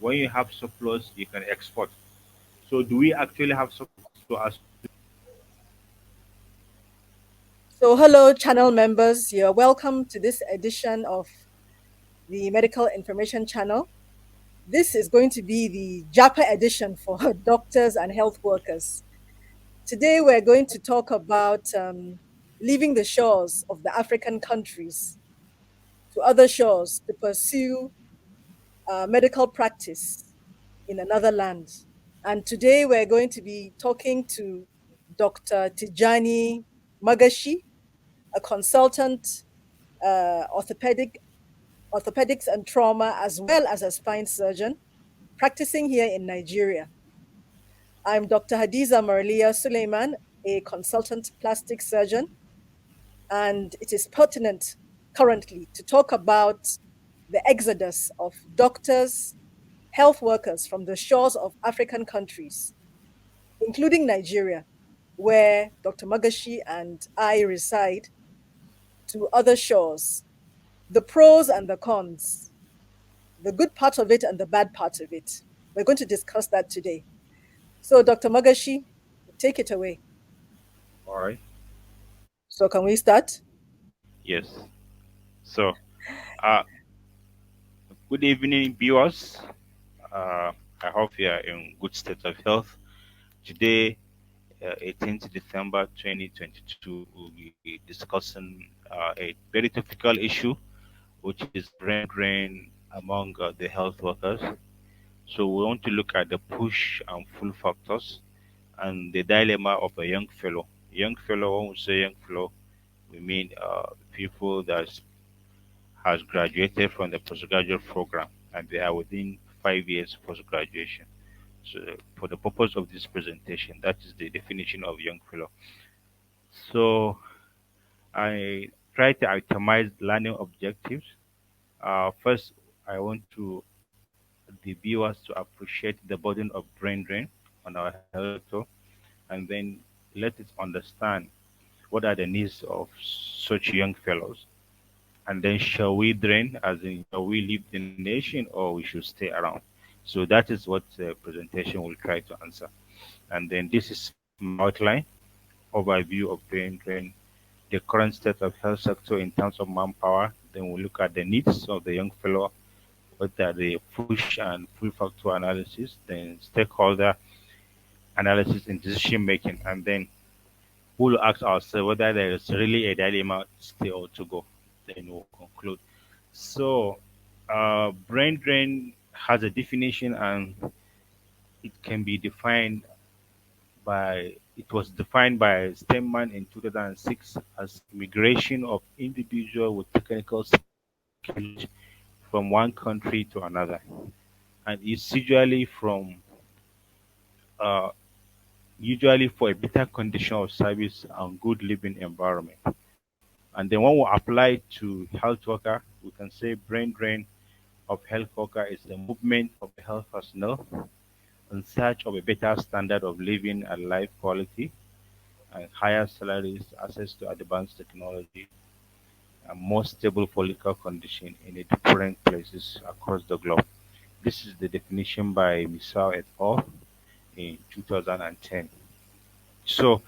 When you have surplus, you can export. So do we actually have surplus to us? So, hello, channel members. You're welcome to this edition of the Medical Information Channel. This is going to be the JAPA edition for doctors and health workers. Today, we're going to talk about leaving the shores of the African countries to other shores to pursue medical practice in another land. And today, we're going to be talking to Dr. Tijani Magashi, a consultant orthopedic orthopedics and trauma, as well as a spine surgeon, practicing here in Nigeria. I'm Dr. Hadiza Marliya Suleiman, a consultant plastic surgeon, and it is pertinent currently to talk about the exodus of doctors, health workers from the shores of African countries, including Nigeria, where Dr. Magashi and I reside, to other shores, the pros and the cons, the good part of it and the bad part of it. We're going to discuss that today. So, Dr. Magashi, take it away. All right. So, can we start? Yes. So, uh, good evening, viewers. I hope you are in good state of health. Today, 18th December 2022, we'll be discussing a very topical issue, which is brain drain among the health workers. So, we want to look at the push and pull factors and the dilemma of a young fellow. Young fellow, when we say young fellow, we mean people that has graduated from the postgraduate program and they are within 5 years post graduation. So, for the purpose of this presentation, that is the definition of young fellow. So, I try to itemize learning objectives. First, I want to the viewers to appreciate the burden of brain drain on our health sector, and then let it understand what are the needs of such young fellows. And then shall we drain, as in shall we leave the nation or we should stay around? So that is what the presentation will try to answer. And then this is my outline, overview of brain drain, the current state of health sector in terms of manpower. Then we'll look at the needs of the young fellow, what are the push and pull factor analysis, then stakeholder analysis in decision making, and then we'll ask ourselves whether there is really a dilemma to stay or to go. Then we'll conclude. So, brain drain has a definition and it can be defined by, it was defined by Steinman in 2006 as migration of individual with technical skills from one country to another. And it's uh, usually for a better condition of service and good living environment. And then when we apply to health worker, we can say brain drain of health worker is the movement of the health personnel in search of a better standard of living and life quality and higher salaries, access to advanced technology, and more stable political condition in a different places across the globe. This is the definition by Misal et al. In 2010. So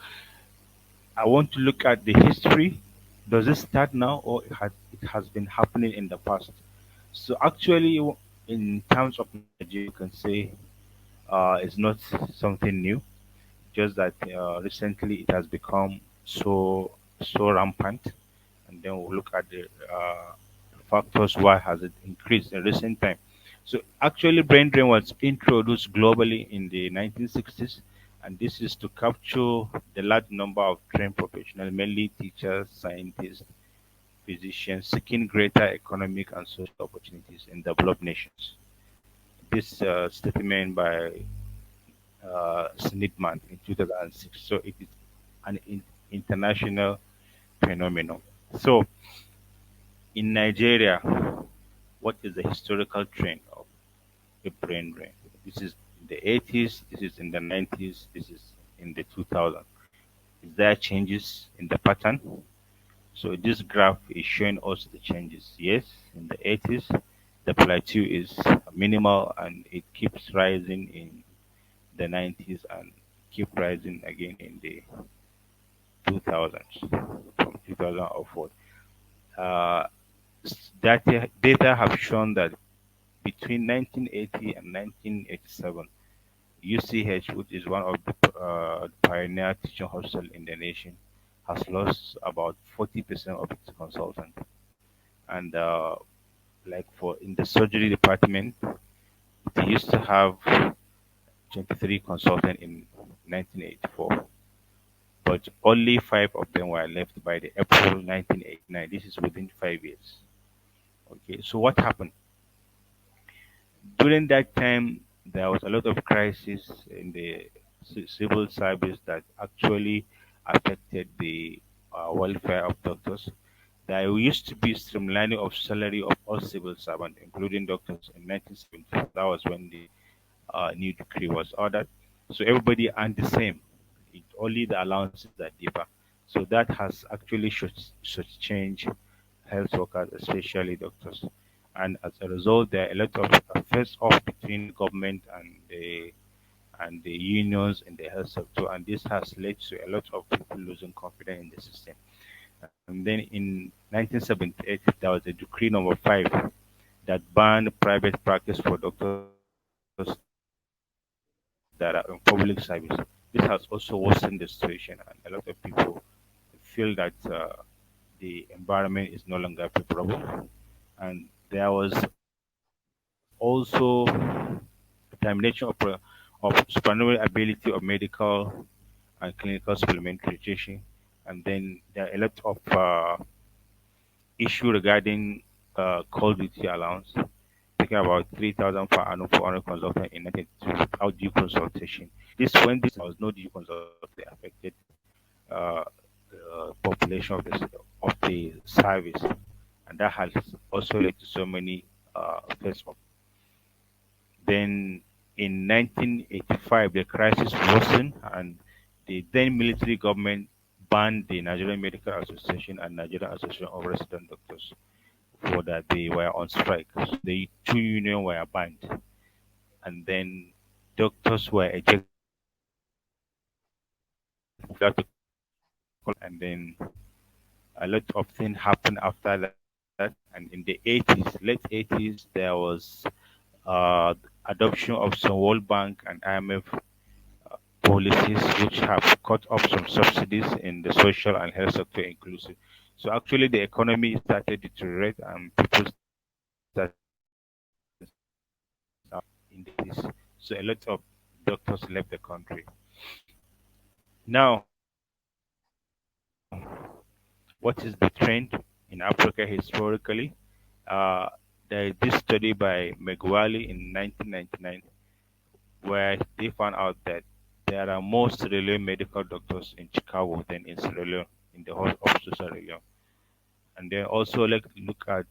I want to look at the history. Does it start now or it has been happening in the past? So actually, in terms of Nigeria, you can say it's not something new. Just that recently it has become so rampant, and then we'll look at the factors why has it increased in recent time. So actually, brain drain was introduced globally in the 1960s, and this is to capture the large number of trained professionals, mainly teachers, scientists, physicians, seeking greater economic and social opportunities in developed nations. This statement by Snitman in 2006. So it is an international phenomenon. So in Nigeria, what is the historical trend of a brain drain? This is in the 80s, this is in the 90s, this is in the 2000s. Is there changes in the pattern? So this graph is showing us the changes. Yes, in the 80s, the plateau is minimal and it keeps rising in the 90s and keep rising again in the 2000s from 2004. Uh, data have shown that between 1980 and 1987, UCH, which is one of the pioneer teaching hospitals in the nation, has lost about 40% of its consultants. And like for in the surgery department, they used to have 23 consultants in 1984, but only five of them were left by the April 1989. This is within 5 years. Okay, so what happened? During that time, there was a lot of crisis in the civil service that actually affected the welfare of doctors. There used to be streamlining of salary of all civil servants, including doctors, in 1974. That was when the new decree was ordered. So everybody earned the same. It, only the allowances that differ. So that has actually should change health workers, especially doctors. And as a result, there are a lot of face off between the government and the unions in the health sector, and this has led to a lot of people losing confidence in the system. And then in 1978, there was a decree number 5 that banned private practice for doctors that are in public service. This has also worsened the situation, and a lot of people feel that the environment is no longer favorable. And there was also termination of supernumerary ability of medical and clinical supplementary education. And then there are a lot of issue regarding call duty allowance, taking about 3,000 per annum for honor consultant in 1982 without due consultation. This when this there was no due consultation, it affected uh, the population of the service, and that has also led to so many face of. Then in 1985, the crisis worsened, and the then military government banned the Nigerian Medical Association and Nigerian Association of Resident Doctors for that they were on strike. So the two unions were banned, and then doctors were ejected from the system without a call, and then a lot of things happened after that. And in the 80s, late 80s, there was uh, adoption of some World Bank and IMF policies which have cut off some subsidies in the social and health sector inclusive. So actually the economy started to deteriorate and people started losing confidence in the 80s. So a lot of doctors left the country. Now, what is the trend in Africa historically? Uh, there is this study by Megwali in 1999 where they found out that there are more Sierra Leone medical doctors in Chicago than in Sierra Leone, in the whole of Sierra Leone. And then also like look at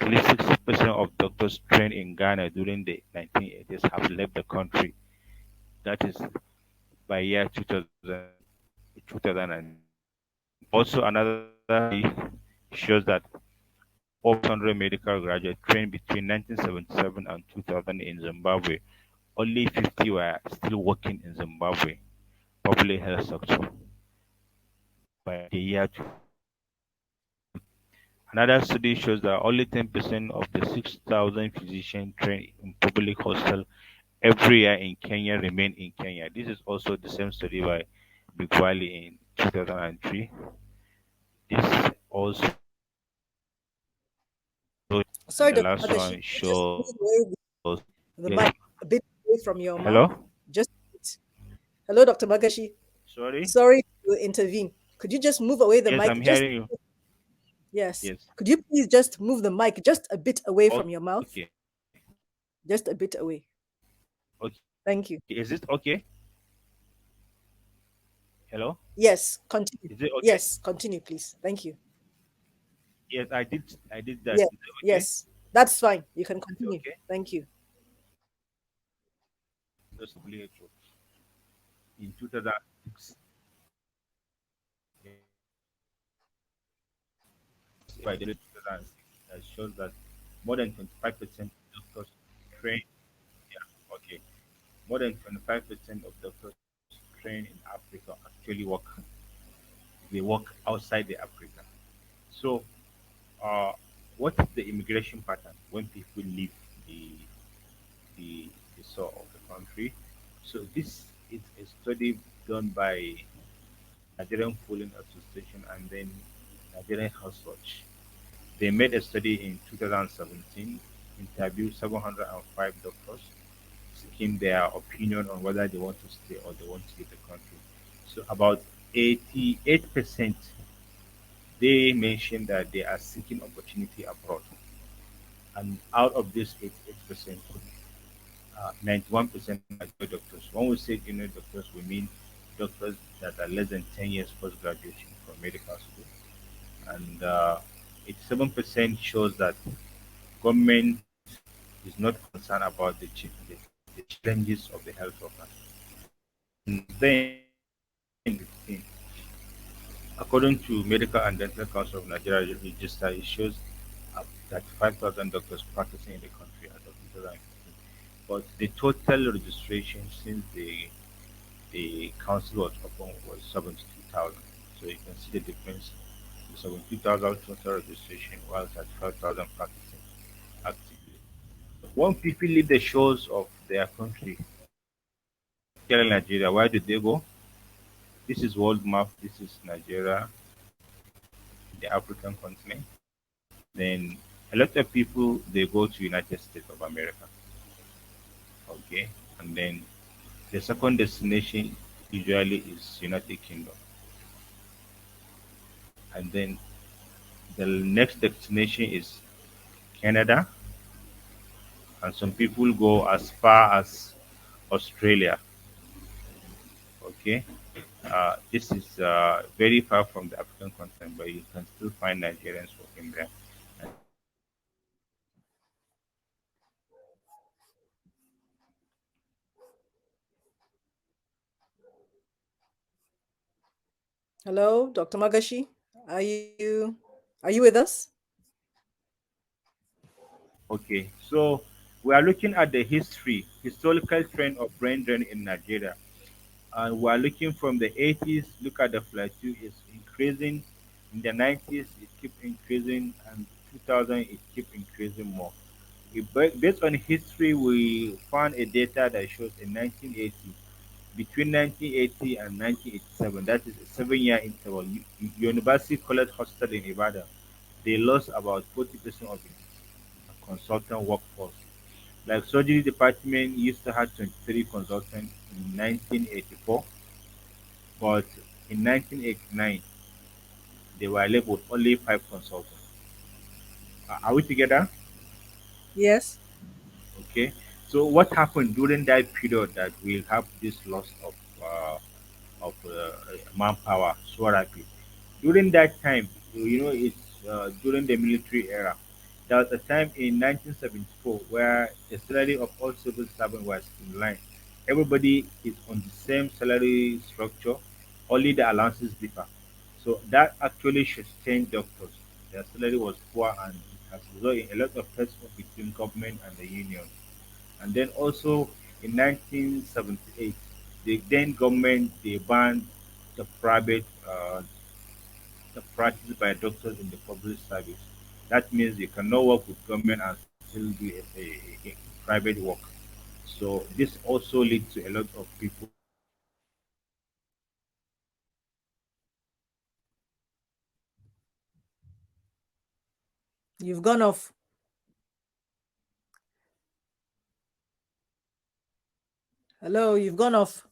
least 60% of doctors trained in Ghana during the 1980s have left the country. That is by year 2010. Also, another study shows that over 600 medical graduates trained between 1977 and 2000 in Zimbabwe. Only 50 were still working in Zimbabwe public health sector by the year 2010. Another study shows that only 10% of the 6,000 physicians trained in public hospital every year in Kenya remain in Kenya. This is also the same study by Bigwali in 2003. This also and Sorry, the Dr. last Magashi, one you just move shows away the yes. mic a bit away from your mouth. Hello? Just a bit. Hello, Dr. Magashi. Sorry? Sorry to intervene. Could you just move away the Yes, mic? I'm Just hearing you. yes. Yes. Could you please just move the mic just a bit away from your mouth? Okay. Just a bit away. Okay. Is it Thank you. okay? Hello? Yes, Is continue. it okay? Yes, continue, please. Thank you. Yes, I did that. Yes, Is it okay? yes. That's fine. You can Is it continue. okay? Thank you. Just WHO in 2006. Yes. By the 2006. that shows that more than 25% of doctors trained, yeah, okay, more than 25% of doctors trained in Africa actually work, they work outside the Africa. So, uh, what is the immigration pattern when people leave the the, the soil of the country? So, this is a study done by Nigerian Fleeing Association and then Nigerian Health Watch. They made a study in 2017, interviewed 705 doctors, seeking their opinion on whether they want to stay or they want to leave the country. So about 88% they mentioned that they are seeking opportunity abroad. And out of this 88%, 91% are junior doctors. When we say junior doctors, we mean doctors that are less than 10 years post graduation from medical school. And 87% shows that government is not concerned about the challenges of the health workers. And then 15, according to Medical and Dental Council of Nigeria register, it shows that 5,000 doctors practicing in the country as of 2015. But the total registration since the council was open was 72,000. So you can see the difference. The 72,000 total registration while 35,000 practicing actively. When people leave the shores of their country, particularly Nigeria, where do they go? This is world map. This is Nigeria, the African continent. Then a lot of people they go to United States of America. Okay, and then the second destination usually is United Kingdom, and then the next destination is Canada, and some people go as far as Australia. Okay, this is very far from the African continent, but you can still find Nigerians working there. And then Hello, Dr. Magashi. Are you are you with us? okay, so we are looking at the historical trend of brain drain in Nigeria. And we are looking from the 80s, look at the plateau is increasing. In the 90s, it keep increasing, and 2000, it keep increasing more. Based on history, we found a data that shows in 1980, between 1980 and 1987, that is a 7 year interval, University College Hostel in Ibadan, they lost about 40% of its consultant workforce. Like surgery department used to have 23 consultants in 1984, but in 1989 they were left with only 5 consultants. Are we together? Yes. Okay. So what happened during that period that we have this loss of manpower so rapid? During that time, it's during the military era. There was a time in 1974 where the salary of all civil servants was in line. Everybody is on the same salary structure, only the allowances differ. So that actually sustained doctors. Their salary was poor and it has resulted in a lot of tension between government and the union. And then also in 1978, the then government they banned the private the practice by doctors in the public service. That means you cannot work with government and still do a private work. So this also leads to a lot of people. You've gone off. Hello, you've gone off.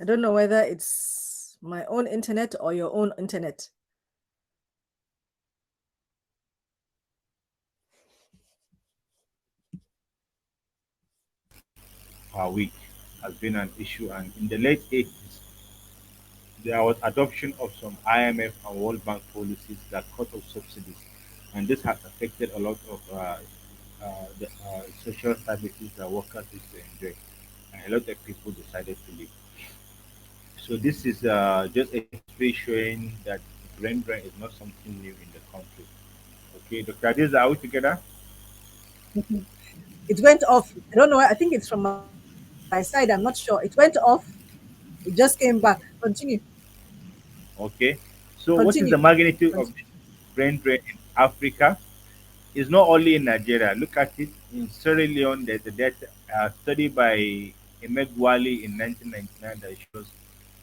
I don't know whether it's my own internet or your own internet. Per week has been an issue, and in the late 80s, there was adoption of some IMF and World Bank policies that cut off subsidies, and this has affected a lot of the social services that workers used to enjoy, and a lot of people decided to leave. So this is just a history showing that brain drain is not something new in the country. Okay, Dr. Adiza, are we together? It went off. I don't know. I think it's from my side. I'm not sure. It went off. It just came back. Continue. Okay. So Continue. what is the magnitude Continue. of this brain drain in Africa? It's not only in Nigeria. Look at it in Sierra Leone. There's a data study by Emegwali in 1999 that shows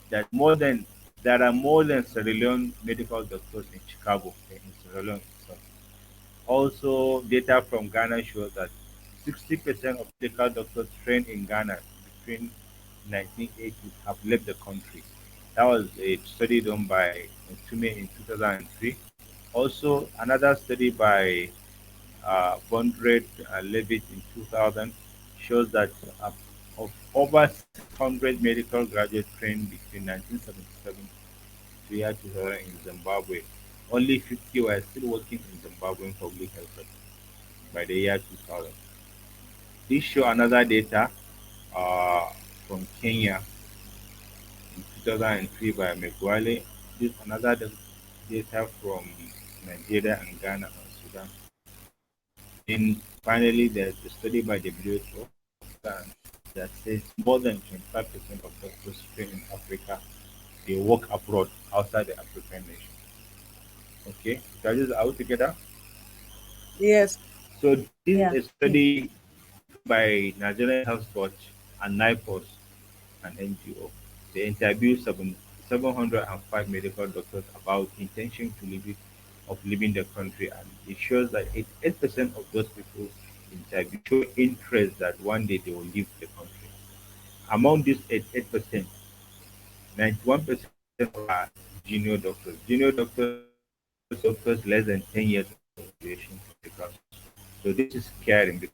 that more than there are more than Sierra Leone medical doctors in Chicago than in Sierra Leone itself. Also, data from Ghana shows that 60% of medical doctors trained in Ghana between 1980s have left the country. That was a study done by Tume in 2003. Also, another study by Bondred Levitt in 2000 shows that uh, of over 600 medical graduates trained between 1977 to year 2000 in Zimbabwe, only 50 were still working in Zimbabwean public health sector by the year 2000. This show another data uh, from Kenya in 2003 by Megwale. This another data from Nigeria and Ghana and Sudan. And finally, there's a study by WHO that says more than 25% of doctors trained in Africa they work abroad outside the African nation. Okay, judges are together. Yes. So this Yeah. is a study done by Nigerian Health Watch and NIPOS an NGO. They interviewed 705 medical doctors about intention to leaving the country, and it shows that 88% of those people interviewed show interest that one day they will leave the country. Among these 88%, 91% are junior doctors. Junior doctors doctors less than 10 years of graduation from the country. So this is scary because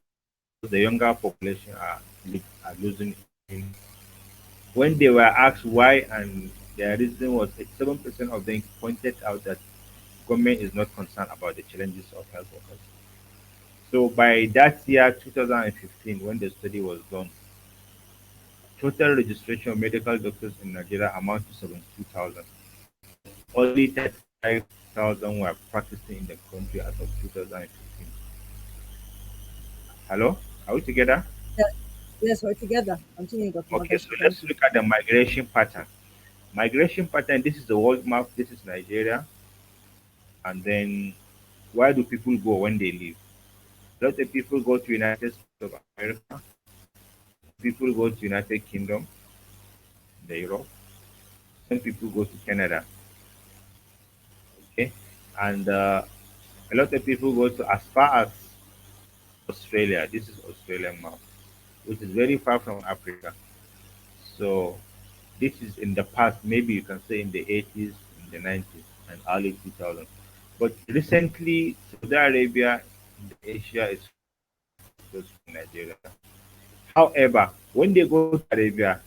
the younger population are losing in. When they were asked why, and their reason was 87% of them pointed out that government is not concerned about the challenges of health workers. So by that year, 2015, when the study was done, total registration of medical doctors in Nigeria amount to 72,000. Only 35,000 were practicing in the country as of 2015. Hello, are we together? Yeah. Yes, we're together. Continue, Dr. Okay, so Magashi. Thank let's you. look at the migration pattern. Migration pattern, this is the world map, this is Nigeria, and then where do people go when they leave? A lot of people go to United States of America. People go to United Kingdom, the Europe. Some people go to Canada. Okay, and a lot of people go to as far as Australia. This is Australian map, which is very far from Africa. So this is in the past. Maybe you can say in the 80s, in the 90s, and early 2000s. But recently, Saudi Arabia in the Asia is close to Nigeria. However, when they go to Arabia,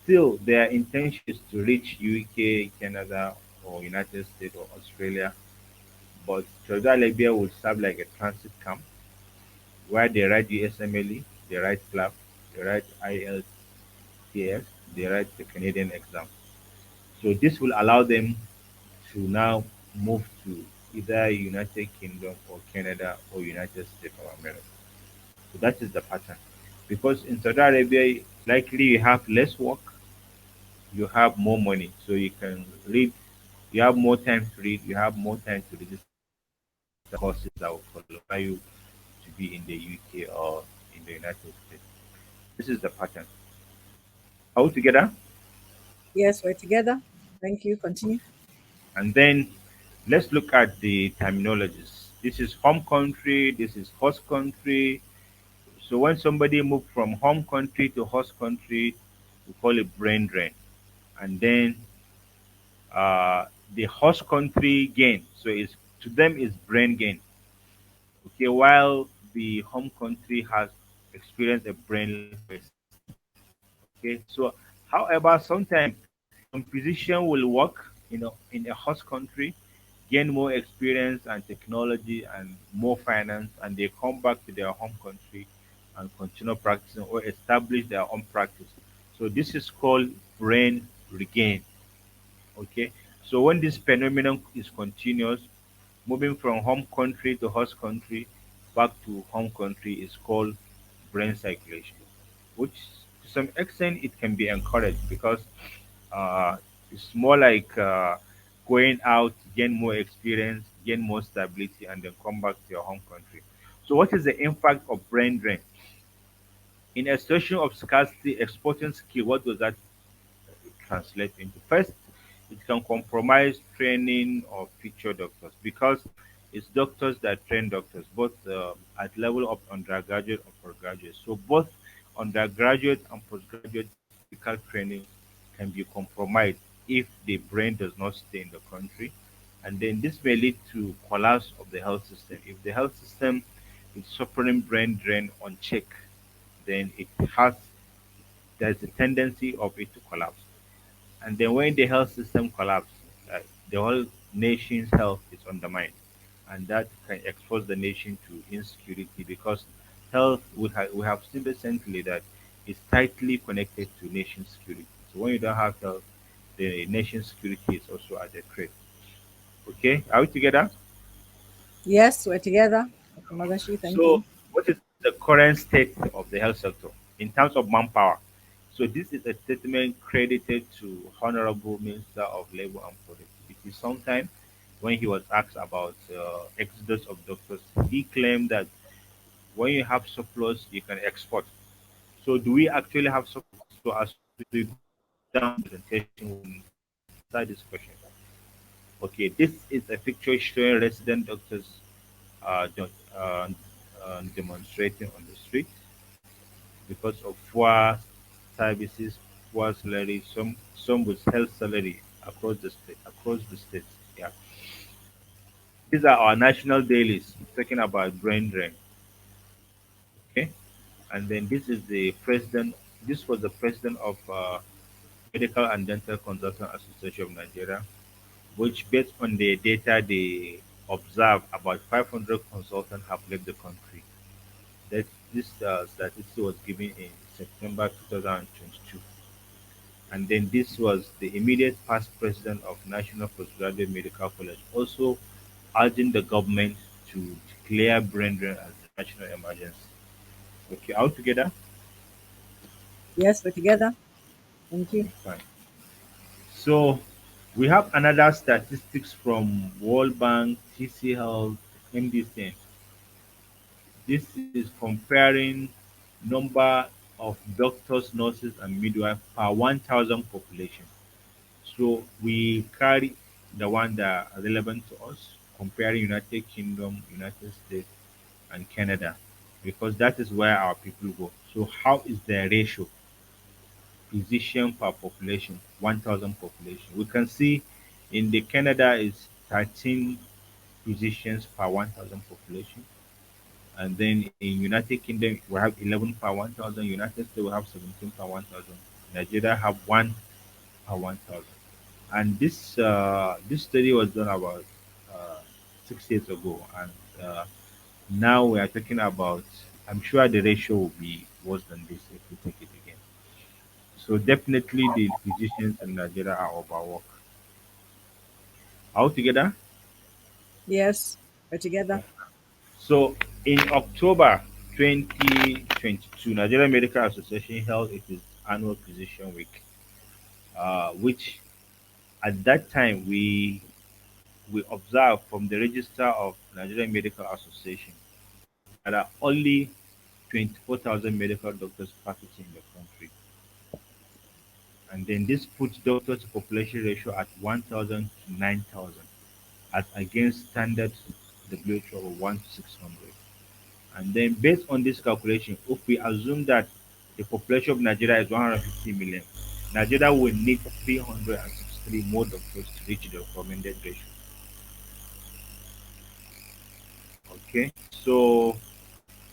still their intention is to reach UK, Canada, or United States or Australia. But Saudi Arabia will serve like a transit camp where they write USMLE, they write CLAP, they write IELTS, they write the Canadian exam. So this will allow them to now move to either United Kingdom or Canada or United States of America. So that is the pattern. Because in Saudi Arabia, likely you have less work, you have more money, so you can read, you have more time to read, you have more time to register courses that will qualify you to be in the UK or in the United States. This is the pattern. Are we together? Yes, we're together. Thank you. Continue. And then let's look at the terminologies. This is home country, this is host country. So when somebody moves from home country to host country, we call it brain drain. And then uh, the host country gain. So it's to them is brain gain. Okay, while the home country has experienced a brain waste. Okay, so however, sometimes some physician will work, in a host country, gain more experience and technology and more finance, and they come back to their home country and continue practicing or establish their own practice. So this is called brain regain. Okay, so when this phenomenon is continuous, moving from home country to host country back to home country is called brain circulation, which to some extent it can be encouraged because uh, it's more like going out, gain more experience, gain more stability, and then come back to your home country. So, what is the impact of brain drain? In a situation of scarcity, exporting skill, what does that translate into? First, it can compromise training of future doctors because it's doctors that train doctors, both at level of undergraduate and postgraduate. So both undergraduate and postgraduate medical training can be compromised if the brain does not stay in the country. And then this may lead to collapse of the health system. If the health system is suffering brain drain on check, then has there's a tendency of it to collapse. And then when the health system collapses, the whole nation's health is undermined. And that can expose the nation to insecurity because health, we have seen recently that is tightly connected to nation security. So when you don't have health, the nation's security is also at the threat. Okay, are we together? Yes, we're together. Dr. Magashi, thank So, you. what is the current state of the health sector in terms of manpower? So, this is a statement credited to Honorable Minister of Labor and Productivity. Sometime when he was asked about exodus of doctors, he claimed that when you have surplus, you can export. So, do we actually have surplus? So, as we go down the presentation, we'll answer this question. Okay, this is a picture showing resident doctors demonstrating on the street because of poor services, poor salary, some with health salary across the states. Yeah. These are our national dailies talking about brain drain. Okay. And then this was the president of Medical and Dental Consultant Association of Nigeria, which based on the data they observe about 500 consultants have left the country. That this statistic was given in September 2022. And then this was the immediate past president of National Postgraduate Medical College, also urging the government to declare brain drain as a national emergency. Okay, all together? Yes, we're together. Thank you. Fine. So we have another statistics from World Bank, TC Health, MDC. This is comparing number of doctors, nurses, and midwives per 1,000 population. So we carry the one that are relevant to us, comparing United Kingdom, United States, and Canada, because that is where our people go. So how is the ratio physician per population, 1,000 population? We can see in the Canada is 13 physicians per 1,000 population. And then in United Kingdom, we have 11 per 1,000. United States, we have 17 per 1,000. Nigeria have 1 per 1,000. And this study was done about 6 years ago, and now we are talking about. I'm sure the ratio will be worse than this if we take it again. So definitely, the physicians in Nigeria are overworked. Altogether, Yes, we're together. yeah. So in October 2022, Nigerian Medical Association held its annual Physician Week, which at that time we observed from the register of Nigerian Medical Association there are only 24,000 medical doctors practicing in the country. And then this puts doctor to population ratio at 1,000 to 9,000 as against standard WHO of 1 to 600. And then based on this calculation, if we assume that the population of Nigeria is 150 million, Nigeria will need 363 more doctors to reach the recommended ratio. Okay, so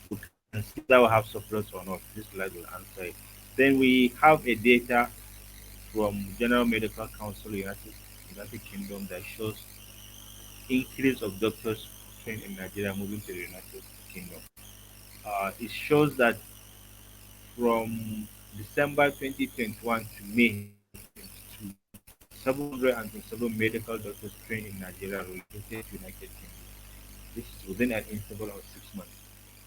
we can see whether we have surplus or not. This slide will answer it. Then we have a data from General Medical Council United Kingdom that shows increase of doctors trained in Nigeria moving to the United Kingdom. It shows that from December 2021 to May 2022, 727 medical doctors trained in Nigeria relocated to United Kingdom. This is within an interval of 6 months.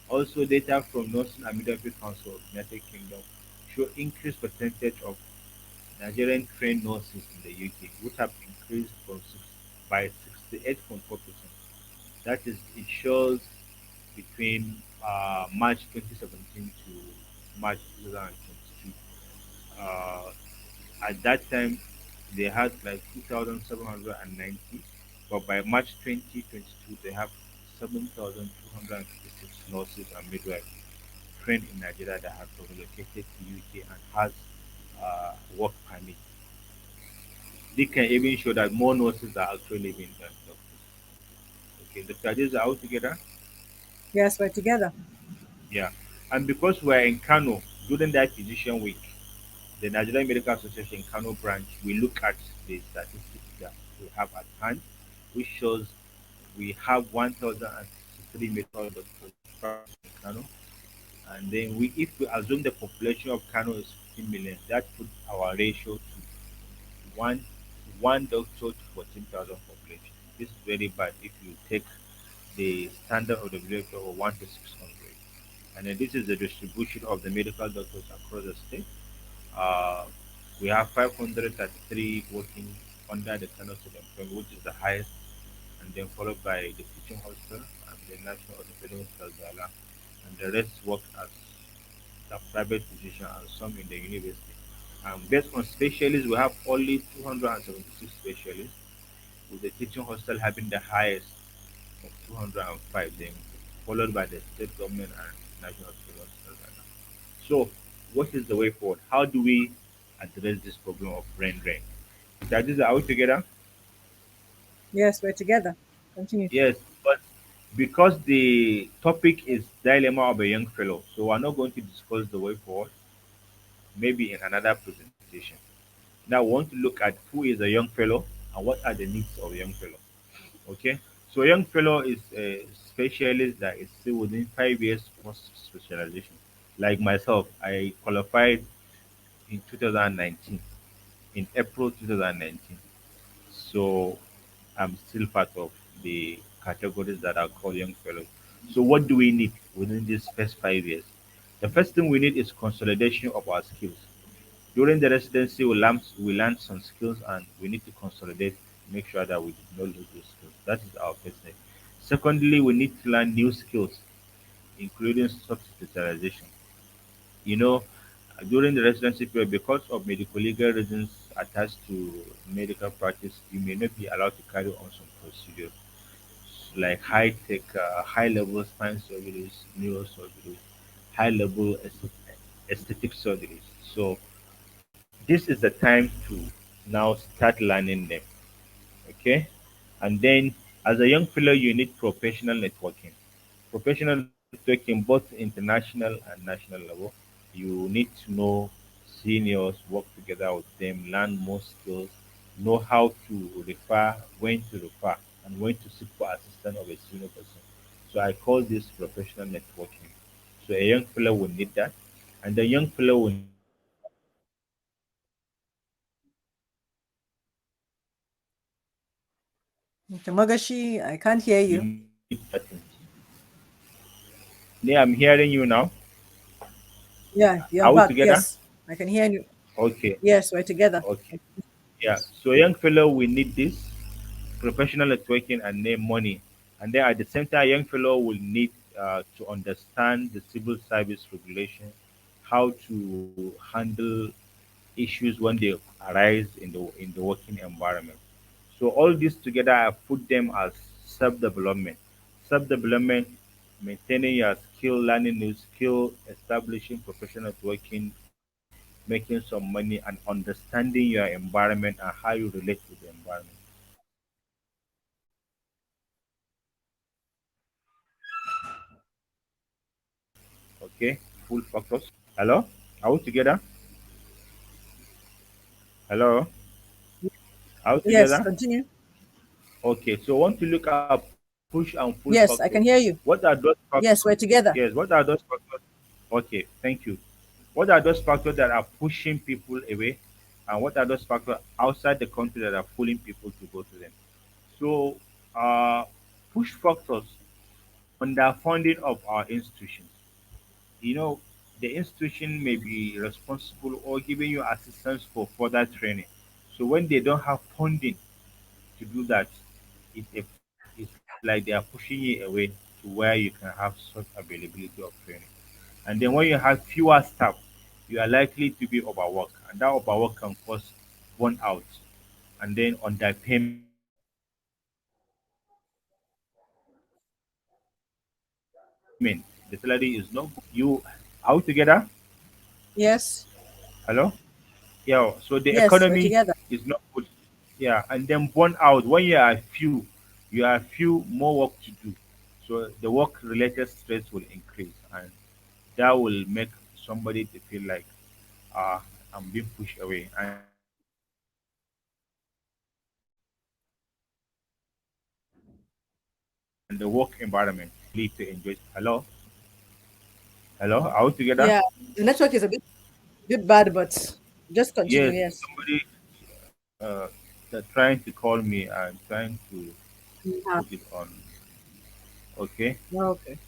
Also, data from Nursing and Midwifery Council of United Kingdom show increased percentage of Nigerian trained nurses in the UK, which have increased by 68.4%. That is, it shows between March 2017 to March 2022. Uh, at that time, they had like 2,790, but by March 2022, they have 7,256 nurses and midwives trained in Nigeria that have relocated to UK and has work permit. They can even show that more nurses are actually living than doctors. Okay, the studies are all together. Yes, we're together. Yeah, and because we're in Kano during that physician week, the Nigerian Medical Association Kano branch, we look at the statistics that we have at hand, which shows we have 1,063 medical doctors practicing in Kano. And then if we assume the population of Kano is 15 million, that puts our ratio to one one doctor to 14,000 population. This is very bad if you take the standard of the WHO of 1 to 600. And then this is the distribution of the medical doctors across the state. Uh, we have 533 working under the Kano State Employment, which is the highest, and then followed by the teaching hospital and the National Orthopedic Hospital, and the rest work as a private physician and some in the university. Based on specialists, we have only 276 specialists, with the teaching hospital having the highest of 205, then followed by the state government and national hospitals. So, what is the way forward? How do we address this problem of brain drain? Studies are out together? Yes, we're together. Continue. Yes, but because the topic is dilemma of a young fellow, so we're not going to discuss the way forward, maybe in another presentation. Now, we want to look at who is a young fellow and what are the needs of a young fellow. Okay, so a young fellow is a specialist that is still within 5 years post specialization. Like myself, I qualified in 2019, in April 2019. So I'm still part of the categories that are called young fellows. So what do we need within these first 5 years? The first thing we need is consolidation of our skills. During the residency, we learn some skills and we need to consolidate, make sure that we did not lose those skills. That is our first thing. Secondly, we need to learn new skills, including sub-specialization. You know, during the residency period, because of medical legal reasons attached to medical practice, you may not be allowed to carry on some procedures like high-tech, high-level spine surgeries, neurosurgeries, high-level aesthetic surgeries. So this is the time to now start learning them. Okay, and then as a young fellow, you need professional networking. Professional networking, both international and national level. You need to know seniors, work together with them, learn more skills, know how to refer, when to refer, and when to seek for assistance of a senior person. So I call this professional networking. So a young fellow will need that, and the young fellow will need Mr. Magashi, I can't hear you you. need certainty. Yeah, I'm hearing you now. Yeah, you're Are we back. together? Yes, I can hear you. Okay, Yes, we're together. okay. Yeah. So young fellow, we need this professional networking and name money, and then at the same time, young fellow will need to understand the civil service regulation, how to handle issues when they arise in the working environment. So all this together, I put them as self development. Self development, maintaining your skill, learning new skill, establishing professional networking, making some money, and understanding your environment and how you relate to the environment. Okay, full focus. Hello, are we together? Hello, are we Yes, together? continue. Okay, so I want to look at push and full factors. Yes, I can What hear are you. those factors? Yes, we're Yes, together. what are those factors? Okay, thank you. What are those factors that are pushing people away? and what are those factors outside the country that are pulling people to go to them. So, uh, push factors: underfunding of our institutions. You know, the institution may be responsible or giving you assistance for further training. So when they don't have funding to do that, it's like they are pushing you away to where you can have such availability of training. And then when you have fewer staff, you are likely to be overworked, and that overwork can cause burnout and then underpayment. The salary is not good. You are we together? Yes. Hello? Yeah, so the Yes, we're economy together. is not good. Yeah, and then burn out. When you are few more work to do. So the work related stress will increase, and that will make somebody to feel like uh, I'm being pushed away. And the work environment is not favorable. Like lead to enjoy stability. Hello? Hello? Are we together? Yeah. The network is a bit bad, but just continue. Yes, Yes. somebody they're trying to call me and trying to Yeah. put it on. Okay, Okay.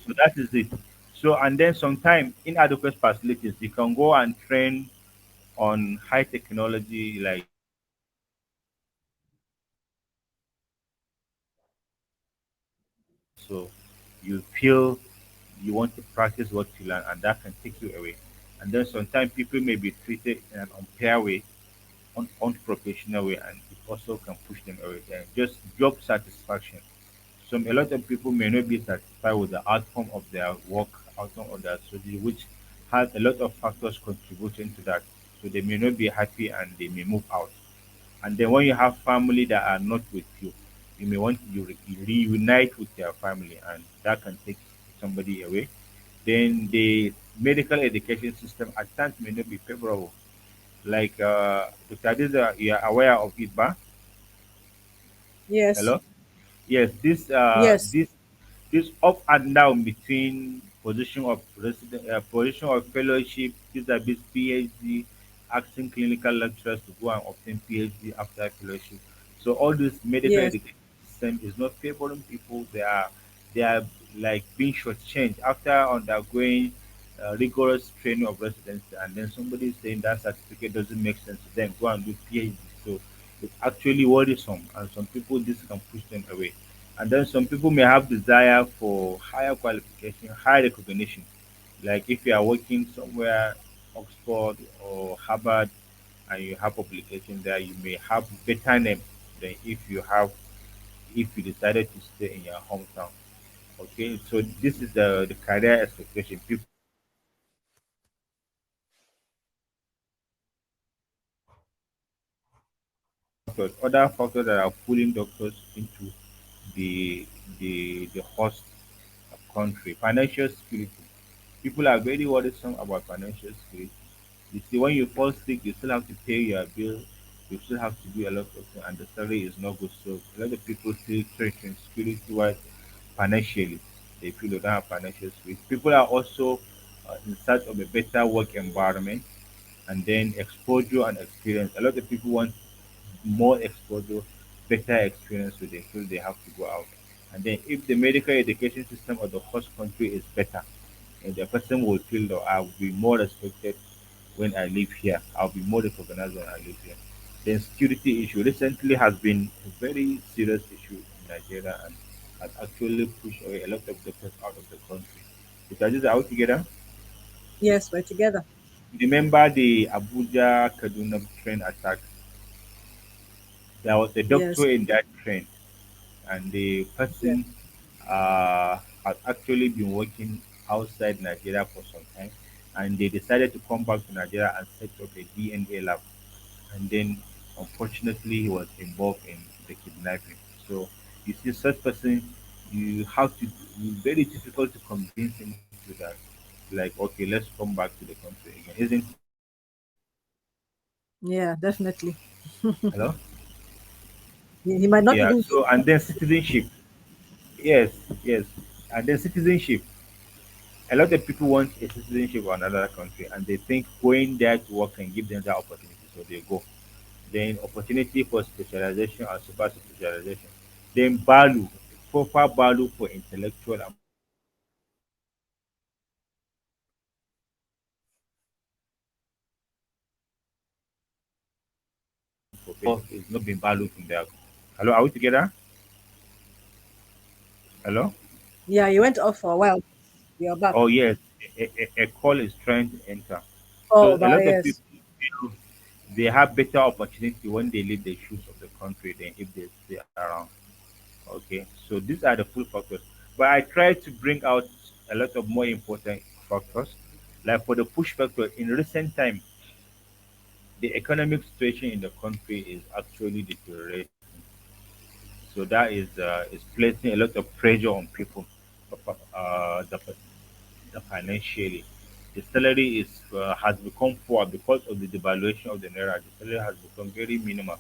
so that is it. So and then sometimes inadequate facilities, you can go and train on high technology like so you feel you want to practice what you learn and that can take you away. And then sometimes people may be treated in an unfair way, unprofessional way, and it also can push them away. Then just job satisfaction. A lot of people may not be satisfied with the outcome of their work, outcome of their study, which has a lot of factors contributing to that. So they may not be happy and they may move out. And then when you have family that are not with you, you may want to reunite with your family, and that can take somebody away. Then the medical education system at times may not be favorable. Like Dr. Adiza, you are aware of it, ba? Yes. Hello? Yes, Yes. this up and down between position of fellowship, vis-a-vis PhD, asking clinical lecturers to go and obtain PhD after fellowship. So all this medical Yes. education system is not favoring people. They are like being shortchanged after undergoing rigorous training of residency, and then somebody is saying that certificate doesn't make sense to them. Go and do PhD. So it's actually worrisome, and some people this can push them away. And then some people may have desire for higher qualification, higher recognition. Like if you are working somewhere, Oxford or Harvard, and you have publication there, you may have better name than if you decided to stay in your hometown. Okay, so this is the career expectation. People other factors that are pulling doctors into the the host country. Financial security. People are very worrisome about financial security. You see, when you fall sick, you still have to pay your bill. You still have to do a lot of things, and the salary is not good. So a lot of people still threaten security-wise financially. They feel they don't have financial security. People are also in search of a better work environment and then exposure and experience. A lot of people want more exposure, better experience, so they feel they have to go out. And then if the medical education system of the host country is better, and the person will feel that I will be more respected when I live here. I'll be more recognized when I live here. The security issue recently has been a very serious issue in Nigeria and has actually pushed away a lot of doctors out of the country. Because this out together. Yes, we're together. Remember the Abuja Kaduna train attack? There was a Yes. doctor in that train, and the Yes. person had actually been working outside Nigeria for some time, and they decided to come back to Nigeria and set up a DNA lab. And then, unfortunately, he was involved in the kidnapping. So, you see, such person, you have to. It's very difficult to convince him to that. Like, okay, let's come back to the country again, isn't it? Yeah, definitely. Hello? He might not Yeah. even So, and then citizenship. Yes, yes. And then citizenship. A lot of people want a citizenship of another country and they think going there to work can give them that opportunity. So they go. Then opportunity for specialization and super specialization. Then value, proper value for intellectual and professional development. So is not being valued in their. Hello, are we together? Hello. Yeah, you went off for a while. You're back. Oh yes, a call is trying to enter. Oh, So a but lot of yes. people feel they have better opportunity when they leave the shoes of the country than if they stay around. Okay, so these are the full factors. But I try to bring out a lot of more important factors. Like for the push factor, in recent time, the economic situation in the country is actually deteriorating. So that is placing a lot of pressure on people. The financially. The salary is has become poor because of the devaluation of the naira. The salary has become very minimal,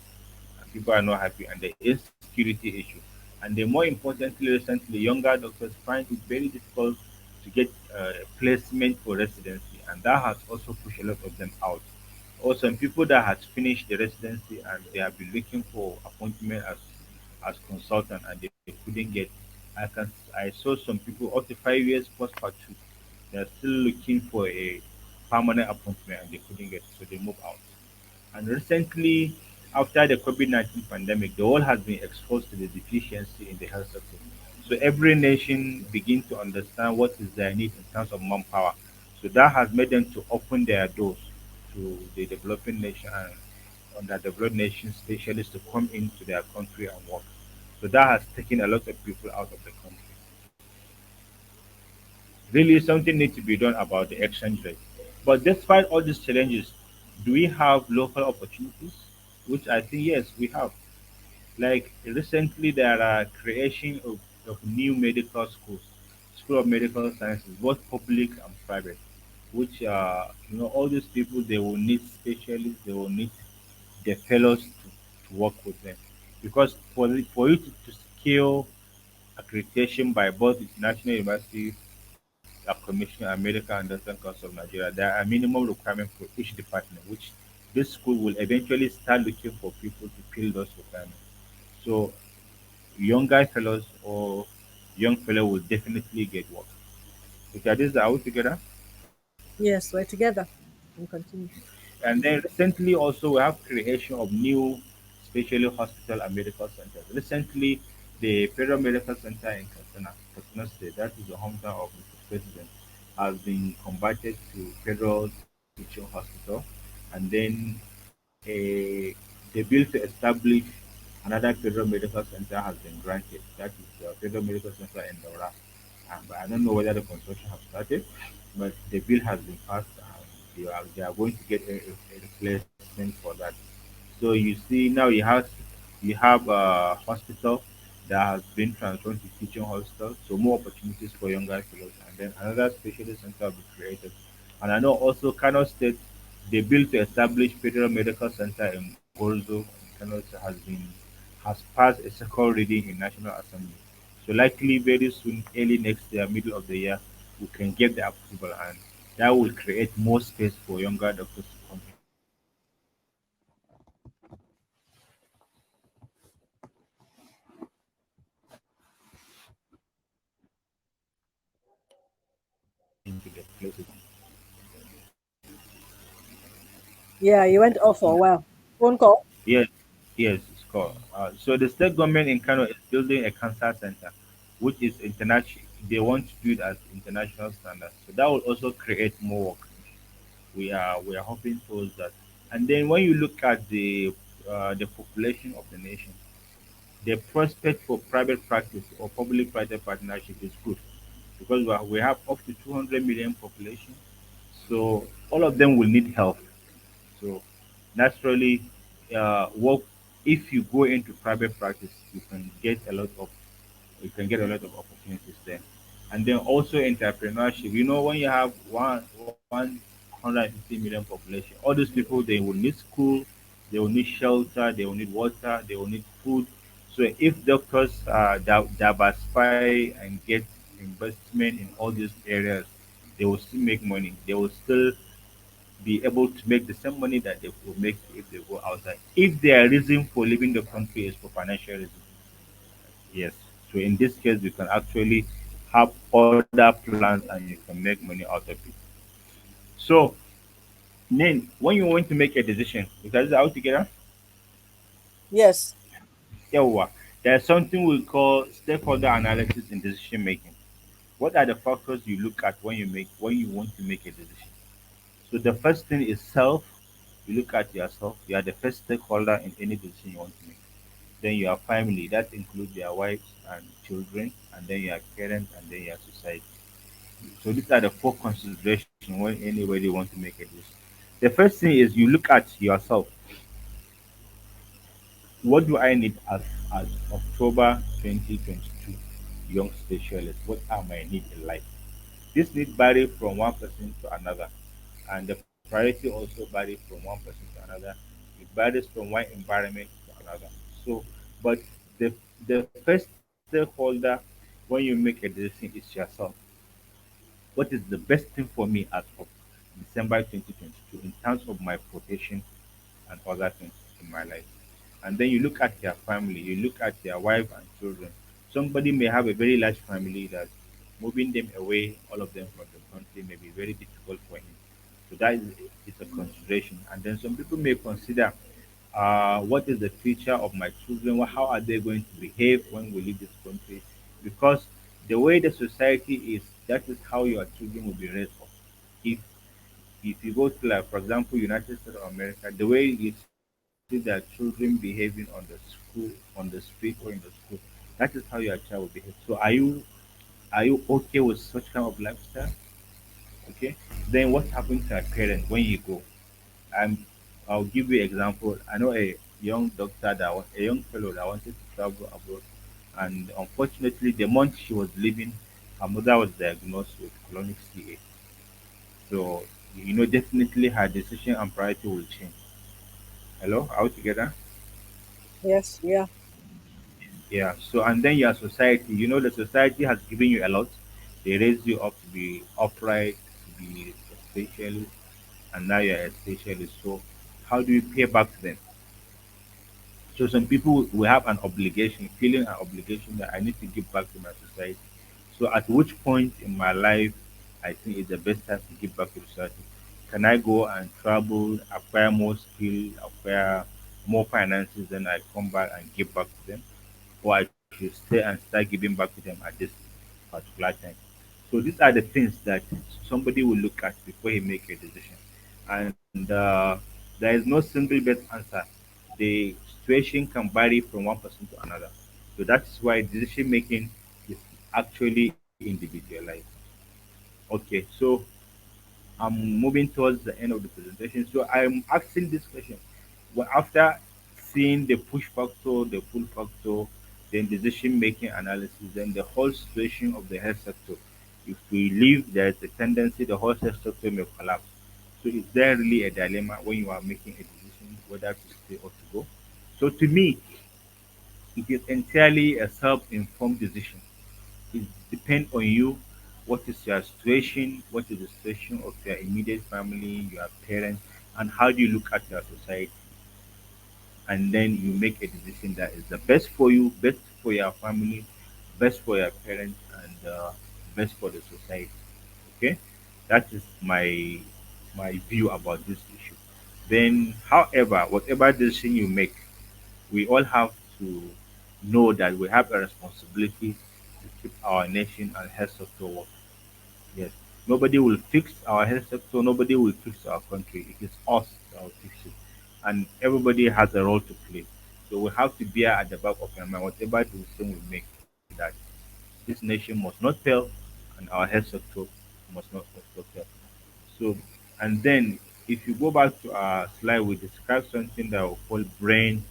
and people are not happy. And the insecurity issue, and the more importantly, recently, younger doctors find it very difficult to get a placement for residency, and that has also pushed a lot of them out. Or some people that has finished the residency and they have been looking for appointment as consultant and they couldn't get. I saw some people up to 5 years post part two. They are still looking for a permanent appointment and they couldn't get, so they move out. And recently, after the COVID-19 pandemic, the world has been exposed to the deficiency in the health sector. So every nation begin to understand what is their need in terms of manpower. So that has made them to open their doors to the developing nation and underdeveloped nation specialists to come into their country and work. So that has taken a lot of people out of the country. Really, something needs to be done about the exchange rate. But despite all these challenges, do we have local opportunities? Which I think yes, we have. Like recently, there are creation of new medical schools, School of Medical Sciences, both public and private. Which all these people they will need specialists, they will need the fellows to work with them, because for you to scale accreditation by both international universities, Commission America and Western Council of Nigeria, there are minimum requirements for each department, which this school will eventually start looking for people to fill those requirements. So younger fellows or young fellow will definitely get work. Okay, this is all together. Yes, we're together. And continue. And then recently also we have creation of new specialty hospital and medical centers. Recently, the Federal Medical Center in Katsina State, that is the hometown of Mr. President, has been converted to Federal Teaching Hospital. And then the bill to establish another Federal Medical Center has been granted. That is the Federal Medical Center in Daura. But I don't know whether the construction has started, but the bill has been passed and they are going to get a replacement for that. So you see now you have a hospital that has been transformed to teaching hospital, so more opportunities for younger fellows, and then another specialist center will be created. And I know also Kano State, they built to establish Federal Medical Center in Gorzo. Kano State has passed a second reading in National Assembly. So likely very soon, early next year, middle of the year, we can get the approval, and that will create more space for younger doctors to come into the places. Yeah, you went off for a while. Phone call? Yes, yes, it's called. So the state government in Kano is building a cancer center, which is international. They want to do it as international standards. So that will also create more work. We are hoping towards that. And then when you look at the population of the nation, the prospect for private practice or public-private partnership is good because we have up to 200 million population. So all of them will need health. So naturally, work if you go into private practice, you can get a lot of opportunities there. And then also entrepreneurship. When you have 150 million population, all these people they will need school, they will need shelter, they will need water, they will need food. So if doctors diversify and get investment in all these areas, they will still make money. They will still be able to make the same money that they will make if they go outside. If their reason for leaving the country is for financial reasons, yes. So in this case, you can actually have other plans and you can make money out of it. So then, when you want to make a decision, because it's out together, Yes. yeah, there's something we call stakeholder analysis in decision making. What are the factors you look at when you want to make a decision? So the first thing is self. You look at yourself. You are the first stakeholder in any decision you want to make. Then your family. That includes your wives and children, and then your parents, and then your society. So these are the four considerations when anybody wants to make a decision. The first thing is you look at yourself. What do I need as October 2022 young specialist? What are my needs in life? This need vary from one person to another, and the priority also vary from one person to another. It varies from one environment to another. So, but the the first stakeholder when you make a decision is yourself. What is the best thing for me as of December 2022 in terms of my profession and other things in my life? And then you look at their family, you look at their wife and children. Somebody may have a very large family that moving them away, all of them from the country, may be very difficult for him. So that is a consideration. And then some people may consider what is the future of my children? How are they going to behave when we leave this country? Because the way the society is, that is how your children will be raised up. If if you go to, like, for example, United States of America, the way you see their children behaving on the school, on the street or in the school, that is how your child will behave. So are you okay with such kind of lifestyle? Okay. Then what happens to a parent when you go? I'm I'll give you example. I know a young doctor a young fellow that wanted to travel abroad, and unfortunately, the month she was leaving, her mother was diagnosed with chronic CA. So definitely her decision and priority will change. Hello, are we together? Yes. Yeah. Yeah. So and then your society, the society has given you a lot. They raised you up to be upright, to be a specialist, and now you're a specialist. So how do you pay back to them? So some people will have an obligation, feeling an obligation that I need to give back to my society. So at which point in my life I think it's the best time to give back to society? Can I go and travel, acquire more skill, acquire more finances, then I come back and give back to them? Or I should stay and start giving back to them at this particular time? So these are the things that somebody will look at before he make a decision. And there is no single best answer. The situation can vary from one person to another. So that's why decision making is actually individualized. Okay, so I'm moving towards the end of the presentation. So I'm asking this question. Well, after seeing the push factor, the pull factor, then decision making analysis, then the whole situation of the health sector, if we leave, there's a tendency the whole health sector may collapse. So is there really a dilemma when you are making a decision whether to stay or to go? So to me, it is entirely a self-informed decision. It depends on you. What is your situation? What is the situation of your immediate family, your parents, and how do you look at your society? And then you make a decision that is the best for you, best for your family, best for your parents, and best for the society. Okay, that is my view about this issue. Then, however, whatever decision you make, we all have to know that we have a responsibility to keep our nation and health sector working. Yes. Nobody will fix our health sector, nobody will fix our country. It is us that will fix it. And everybody has a role to play. So we have to bear at the back of our mind whatever decision we make that this nation must not fail and our health sector must not fail. So and then if you go back to our slide, we describe something that we call brain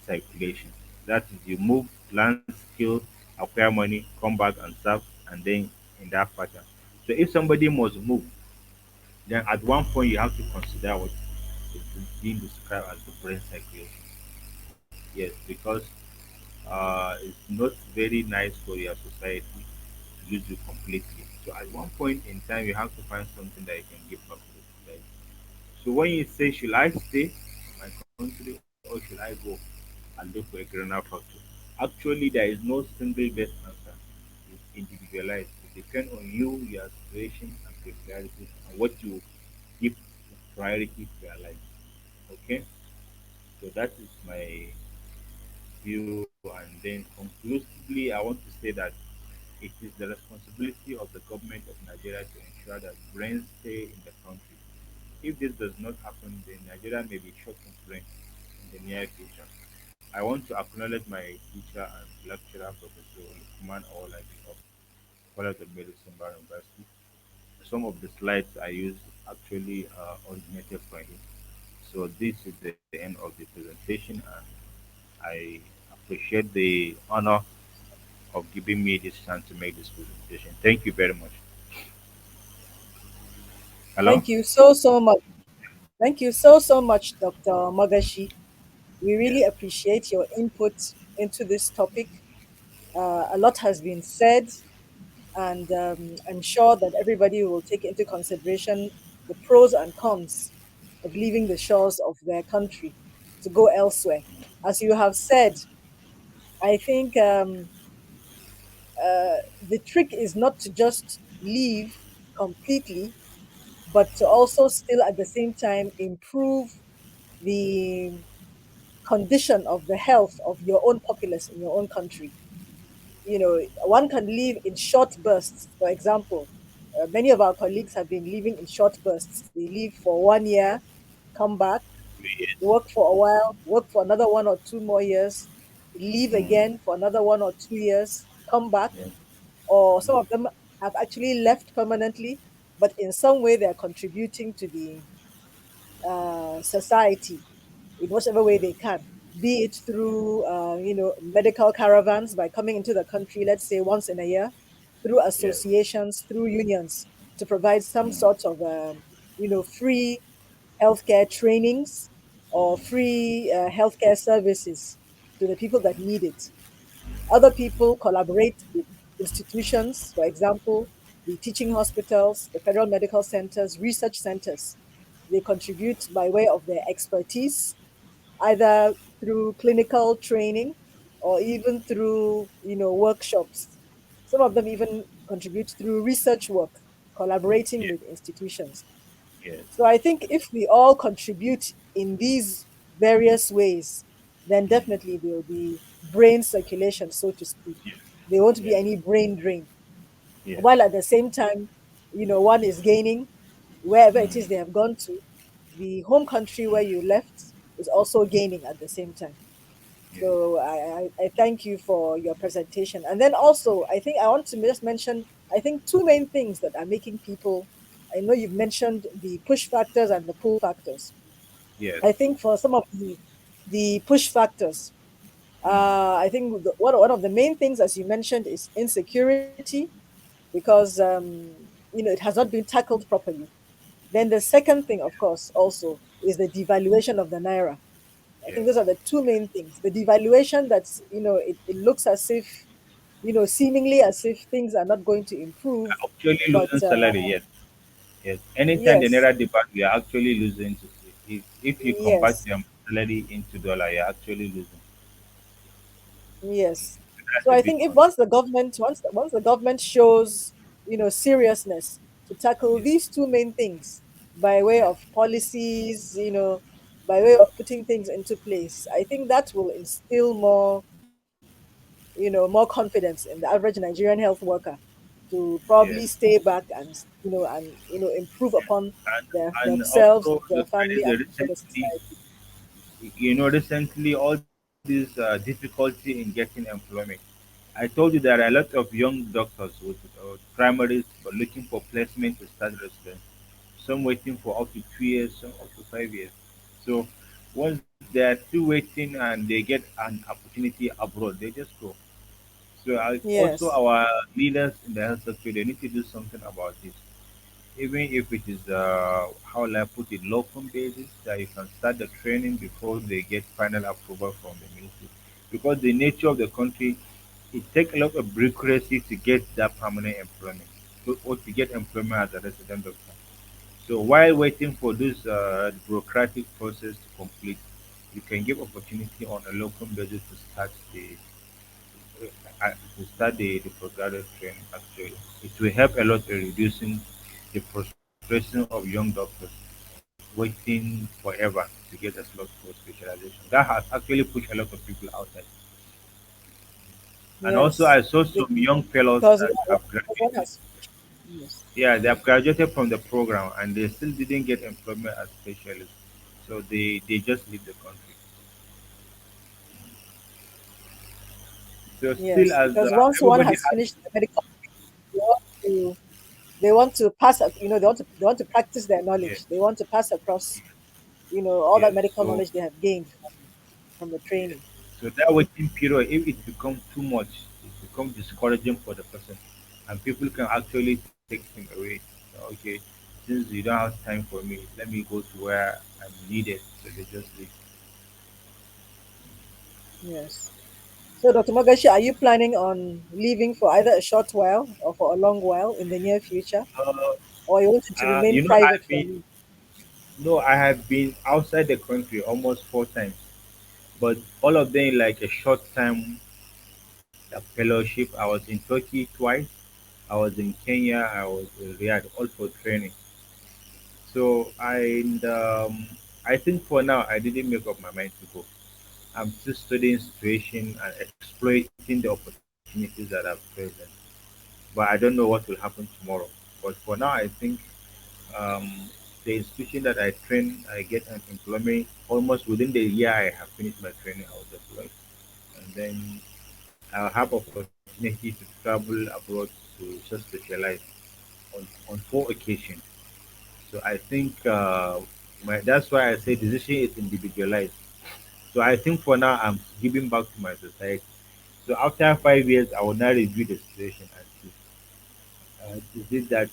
circulation. That is, you move, learn skill, acquire money, come back and serve, and then in that pattern. So if somebody must move, then at one point you have to consider what is being described as the brain circulation. Yes, because it's not very nice for your society to lose you completely. So at one point in time, you have to find something that you can give back to the society. So when you say, should I stay in my country or should I go and look for a greener pasture? Actually, there is no single best answer. It's individualized. It depends on you, your situation, and peculiarities, and what you give priority to your life. Okay, so that is my view. And then conclusively, I want to say that it is the responsibility of the government of Nigeria to ensure that brains stay in the country. If this does not happen, then Nigeria may be short of brains in the near future. I want to acknowledge my teacher and lecturer, Professor Lukman Awolabi of College of Medicine, Bar University. Some of the slides I used actually originated from him. So this is the end of the presentation, and I appreciate the honor of giving me this chance to make this presentation. Thank you very much. Hello? Thank you so much. Thank you so much, Dr. Magashi. We really Yes. appreciate your input into this topic. A lot has been said, and I'm sure that everybody will take into consideration the pros and cons of leaving the shores of their country to go elsewhere. As you have said, I think the trick is not to just leave completely, but to also still at the same time improve the condition of the health of your own populace in your own country. You know, one can leave in short bursts. For example, many of our colleagues have been leaving in short bursts. They leave for 1 year, come back, Yes. work for a while, work for another 1 or 2 more years, leave Mm. again for another 1 or 2 years, come back, Yes. or some of them have actually left permanently, but in some way they're contributing to the society in whatever way Yes. they can, be it through medical caravans by coming into the country, let's say once in a year, through Yes. associations, through unions to provide some Mm. sort of free healthcare trainings or free healthcare services to the people that need it. Other people collaborate with institutions, for example, the teaching hospitals, the federal medical centers, research centers. They contribute by way of their expertise, either through clinical training or even through, workshops. Some of them even contribute through research work, collaborating Yes. with institutions. Yes. So I think if we all contribute in these various ways, then definitely there will be brain circulation, so to speak. Yes. There won't be Yes. any brain drain. Yes. While at the same time, one is gaining wherever it Mm. is they have gone to. The home country where you left is also gaining at the same time. Yes. So I thank you for your presentation. And then also, I think I want to just mention, I think two main things that are making people, I know you've mentioned the push factors and the pull factors. Yes. I think for some of the push factors, Mm. I think one of the main things, as you mentioned, is insecurity because it has not been tackled properly. Then the second thing, of course, also is the devaluation of the naira. I think Yes. those are the two main things. The devaluation that's, it looks as if, seemingly as if things are not going to improve. Actually But losing salary. Yes. Yes. Anytime the yes, naira debate, we are actually losing. If you convert yes, your salary into dollar, you're actually losing. yes. That's So a I big think if concern. once the government shows, seriousness to tackle Yes. these two main things by way Yes. of policies, by way of putting things into place, I think that will instill more, more confidence in the average Nigerian health worker to probably Yes. stay back and improve Yes. upon And themselves, also their look at family, it and also the recently. society. Recently all this difficulty in getting employment. I told you there are a lot of young doctors with primaries but looking for placement to start residence. Some waiting for up to 2 years, some up to 5 years. So once they are still waiting and they get an opportunity abroad, they just go. So also Yes, our leaders in the health sector, they need to do something about this. Even if it is how will I put it, local basis, that you can start the training before they get final approval from the ministry. Because the nature of the country, it takes a lot of bureaucracy to get that permanent employment, or to get employment as a resident doctor. So while waiting for this bureaucratic process to complete, you can give opportunity on a local basis to start the postgraduate training. Actually, it will help a lot in reducing the frustration of young doctors waiting forever to get a slot for specialization. That has actually pushed a lot of people outside. And also, Yes. I saw Be- some young fellows because that have one graduated. has yes. Yeah, they have graduated from the program and they still didn't get employment as specialists. So they just leave the country. So still, Yes, as because once one everybody has has, finished the medical, they want to they want to they want to practice their yeah, knowledge. They want to pass across all yeah. that medical So knowledge they have gained from the yeah. training. So that waiting period, if it becomes too much, it becomes discouraging for the person, and people can actually take him away. So, okay, since you don't have time for me, let me go to where I'm needed. So they just leave. Yes. So, Dr. Magashi, are you planning on leaving for either a short while or for a long while in the near future, Uh, or you want it to remain you know, private from you? I have been outside the country almost 4 times, but all of them like a short time fellowship. I was in Turkey twice. I was in Kenya. I was in Riyadh, all for training. So I think for now I didn't make up my mind to go. I'm still studying situation and exploiting the opportunities that are present. But I don't know what will happen tomorrow. But for now, I think um, the institution that I train, I get an employment almost within the year I have finished my training. I was employed, and then I'll have opportunity to travel abroad to just specialize on 4 occasions. So I think that's why I say decision is individualized. So I think for now I'm giving back to my society. So after 5 years, I will now review the situation and see. Is it that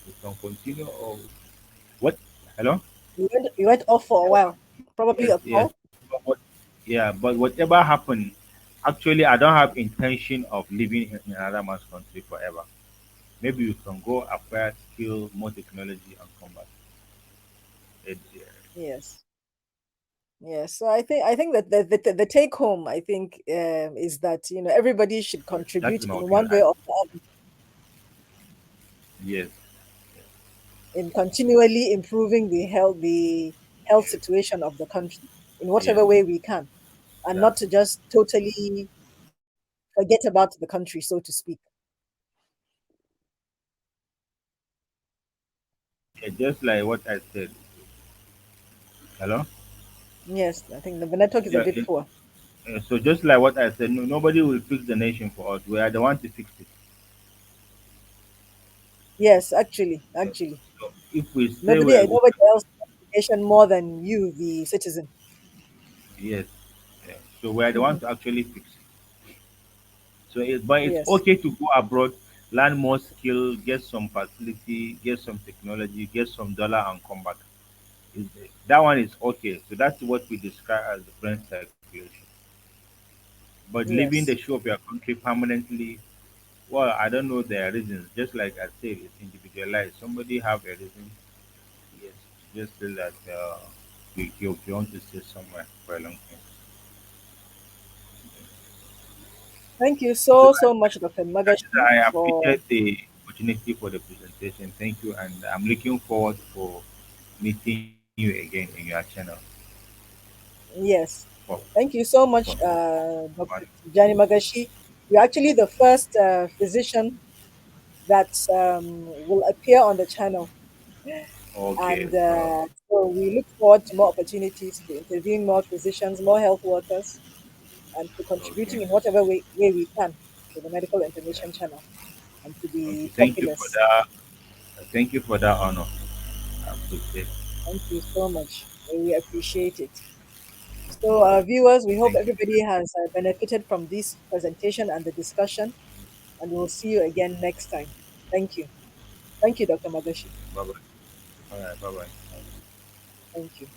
we can continue or what? Hello? You went off for a while, probably Yes, a yes. call. But yeah, but whatever happened, actually, I don't have intention of living in another man's country forever. Maybe you can go acquire skill, more technology, and come back. Yes. Yes. So I think that the take home I think is that everybody should That contribute is my in opinion. one way or the other Yes, in continually improving the health situation of the country in yeah, whatever way we can, and not that. to just totally forget about the country, so to speak. Yeah, just like what I said. Hello? Yes, I think the network is a Yeah, bit poor. so just like what I said, no, nobody will fix the nation for us. We are the one to fix it. Yes, actually, So, actually, so if we say nobody we nobody else has education more than you, the citizen. yes, yeah. So we are the ones Mhm. to actually fix it. So, but it's Yes, okay to go abroad, learn more skill, get some facility, get some technology, get some dollar, and come back. That one is okay. So that's what we describe as the brain circulation. But leaving the yes. show of your country permanently, well, I don't know their reasons. Just like I said, it's individualized. Somebody have a reason. Yes, just feel that you want to stay somewhere for a long time. Thank you So so much, Dr. Magashi, I for appreciate the opportunity for the presentation. Thank you, and I'm looking forward for meeting you again in your channel yes. for Thank you so for, much, for Dr. Tijani Magashi. You're actually the first physician that will appear on the channel. okay. And so we look forward to more opportunities to interview more physicians, more health workers, and to Okay. contributing in whatever way we can to the medical Yeah. information channel and to Okay. the Thank you for populace. that. Thank you for that honor. I appreciate. Thank you so much. We appreciate it. So, viewers, we hope Thank you. everybody has benefited from this presentation and the discussion, and we'll see you again next time. Thank you. Thank you, Dr. Magashi. Bye bye. All right. Bye bye. Thank you.